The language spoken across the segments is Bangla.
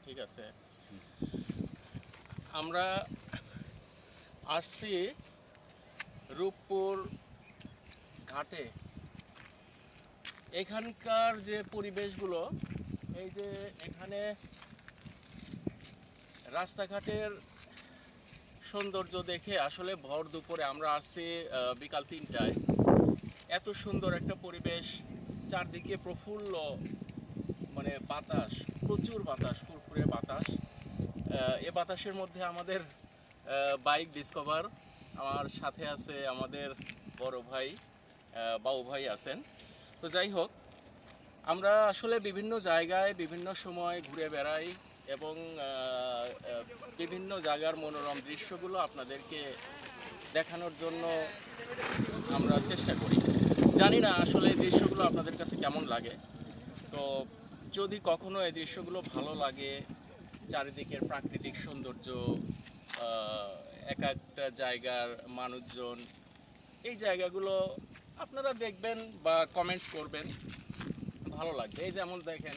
ঠিক আছে। আমরা আসছি রূপপুর ঘাটে। এখানকার যে পরিবেশগুলো, এই যে এখানে রাস্তাঘাটের সৌন্দর্য দেখে আসলে ভর দুপুরে আমরা আসছি বিকাল 3টায়। এত সুন্দর একটা পরিবেশ, চারদিকে প্রফুল্ল, মানে বাতাস, প্রচুর বাতাস, ফুরফুরে বাতাস। এ বাতাসের মধ্যে আমাদের বাইক ডিসকভার, আমার সাথে আছে আমাদের বড় ভাই বাবু ভাই আছেন। তো যাই হোক, আমরা আসলে বিভিন্ন জায়গায় বিভিন্ন সময় ঘুরে বেড়াই এবং বিভিন্ন জায়গার মনোরম দৃশ্যগুলো আপনাদেরকে দেখানোর জন্য আমরা চেষ্টা করি। জানি না আসলে এই দৃশ্যগুলো আপনাদের কাছে কেমন লাগে। তো যদি কখনো এই দৃশ্যগুলো ভালো লাগে, চারিদিকের প্রাকৃতিক সৌন্দর্য, এক একটা জায়গার মানুষজন, এই জায়গাগুলো আপনারা দেখবেন বা কমেন্টস করবেন, ভালো লাগবে। এই যেমন দেখেন,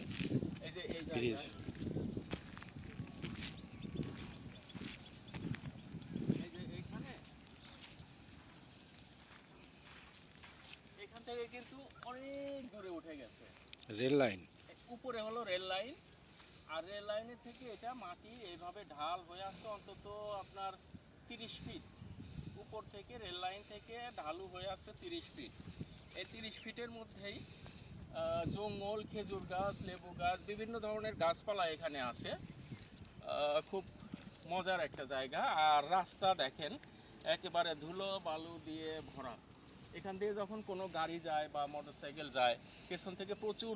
এই যে এই জায়গা, এই যে এইখানে, এখান থেকে কিন্তু অনেক দূরে উঠে গেছে রেল লাইন। উপরে হলো রেল লাইন, আর রেল লাইনের থেকে এটা মাটি এইভাবে ঢাল হয়ে আসছে অন্তত আপনার 30 ফিট উপর থেকে, রেল লাইন থেকে ঢালু হয়ে আসছে 30 ফিট। এই 30 ফিটের মধ্যেই জঙ্গল, খেজুর গাছ, লেবু গাছ, বিভিন্ন ধরনের গাছপালা এখানে আছে। খুব মজার একটা জায়গা। আর রাস্তা দেখেন একেবারে ধুলো বালু দিয়ে ভরা। এখান দিয়ে যখন কোনো গাড়ি যায় বা মোটরসাইকেল যায়, পেছন থেকে প্রচুর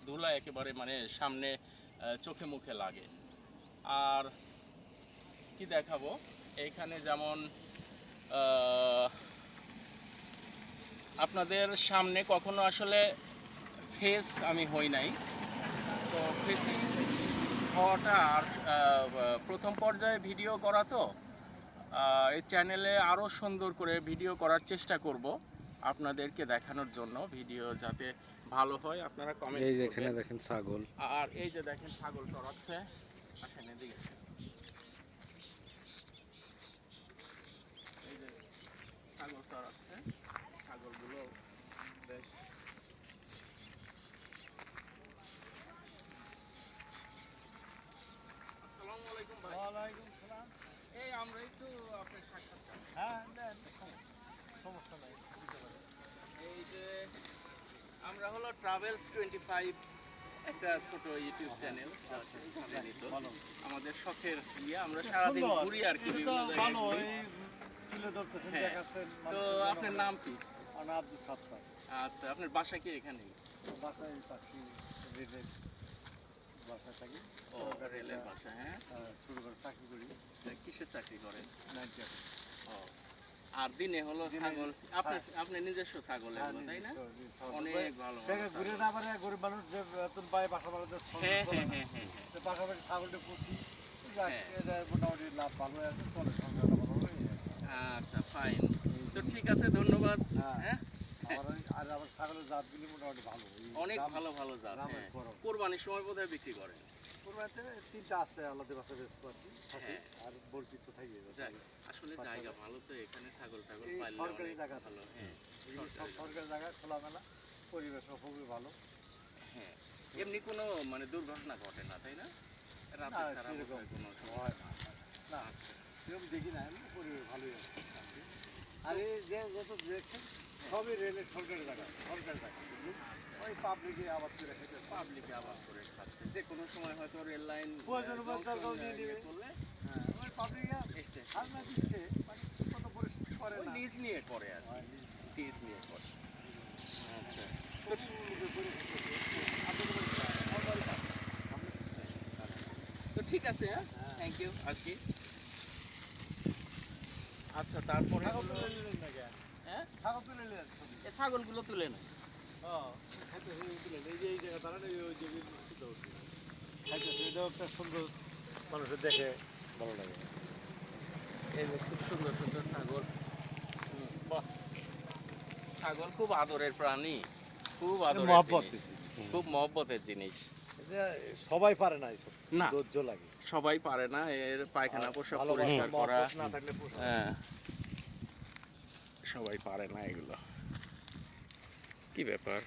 ধুলা একেবারে মানে সামনে চোখে মুখে লাগে। আর কি দেখাবো, এইখানে যেমন আপনাদের সামনে কখনো আসলে ফেস আমি হই নাই, তো ফেসিং হওয়াটা আর প্রথম পর্যায়ে ভিডিও করা, তো এই চ্যানেলে আরও সুন্দর করে ভিডিও করার চেষ্টা করব আপনাদেরকে দেখানোর জন্য। ভিডিও যাতে ভালো হয় আপনারা কমেন্ট এই যে করবেন। এখানে দেখেন ছাগল। আর এই যে দেখেন ছাগল চড়াচ্ছে, আসেন এদিকে। এই যে ছাগল চড়াচ্ছে, ছাগলগুলো বেশ। আসসালামু আলাইকুম ভাই। ওয়ালাইকুম সালাম। এই আমরা একটু আপনার সাক্ষাৎকার। হ্যাঁ দেন, সমস্যা নাই। এই যে আমরা হলো ট্রাভেলস 25, একটা ছোট ইউটিউব চ্যানেল, আমাদের শখের ইয়ে, আমরা সারাদিন সুন্দর। ঘুরি আর কি, এটা তো বিভিন্ন জায়গায় ভালো, ঘুরি। এই তুলে ধরতেছেন, হ্যাঁ। দেখাচ্ছেন। তো আপনার নাম কি? আমার নাম আব্দুল সাত্তার। আচ্ছা, আপনার বাসা কি এখানেই? বাসায় পাচ্ছি রেলের বাসায় থাকি। ও, রেলের বাসা। হ্যাঁ, ছোটো করে চাকরি করি। কিসের চাকরি করেন? নাইট চাকরি। ও, আর দিনে হলো দিনে ছাগল, আপনার নিজস্ব ছাগল এগুলো, তাই না? অনেক ভালো ভালো ঘুরে ছাগল। না পারে গরিব মানুষ যে বেতন পায়, বাসা বাড়াতে হ্যাঁ হ্যাঁ হ্যাঁ হ্যাঁ হ্যাঁ। পাশাপাশি ছাগলটা পুষি। যাক, হ্যাঁ। এটা মোটামুটি লাভ ভালো আছে, চলে, সংসারটা ভালো হয়ে যায়। আচ্ছা, ফাইন। তো ঠিক আছে, ধন্যবাদ। হ্যাঁ। হ্যাঁ, আর আমার ছাগলের জাতগুলি মোটামুটি ভালো। এই অনেক দাম- ভালো ভালো জাত। দামের হ্যাঁ, খরচ। কোরবানির সময় বোধহয় বিক্রি করেন। কোরবানিতে 3টা আছে আলাদা বাসা বেশ কয়েকটি খাসি, হ্যাঁ। আর বলছি তো থাকি যাক, আসলে জায়গা ভালো, তো এখানে ছাগল টাগল এই পাললে সরকারি অনেক জায়গা। ভালো। হ্যাঁ সব সরকারি জায়গা, খোলামেলা পরিবেশ খুবই ভালো। হ্যাঁ, এমনি কোনো মানে দুর্ঘটনা ঘটে না, তাই না? রাতে না, ছাড়া সেরকম বোধহয় কোনো সমস্যা হয় না। না, আচ্ছা। সেরকম দেখি না, এমনি পরিবেশ ভালোই আছে। আর এই যে যত দেখছেন সবই রেলের সরকারি জায়গা, সরকারি জায়গা। ওই পাবলিকে আবাদ করে খেতে পারে। পাবলিকে আবাদ করে খাচ্ছে, যে কোনো সময় হয়তো রেল লাইন প্রয়োজন হবে দরকার নিয়ে নেবে। করলে হ্যাঁ, ওই পাবলিকে এসে আর না দিচ্ছে, মানে কত পরিস্থিতি করে ওই না। লিজ নিয়ে করে আর কি, লিজ নিয়ে করে। আচ্ছা, তো ঠিক আছে। হ্যাঁ, থ্যাংক ইউ, আসি। আচ্ছা, তারপরে ছাগল হলো, তুলে নিলেন না কেন? হ্যাঁ, ছাগল তুলে নিলেন। এই ছাগলগুলো তুলে না। খাইতেছে, তুলে এই যে এই জায়গা দাঁড়ানো, ওই যে খাইতেছে, এটাও একটা সুন্দর, মানুষের দেখে ভালো লাগে। এই যে খুব সুন্দর সুন্দর ছাগল। বাহ, ছাগল খুব আদরের প্রাণী, খুব আদরের মহব্বত। জিনিস, খুব মহব্বতের জিনিস। যে সবাই পারে না এইসব, না। ধৈর্য লাগে। সবাই পারে না এর পায়খানা পোশাক ভালোবাসা, পরিষ্কার করা। মহব্বত না থাকলে পোষায় না। হ্যাঁ, সবাই পারে না এগুলো। কি ব্যাপার?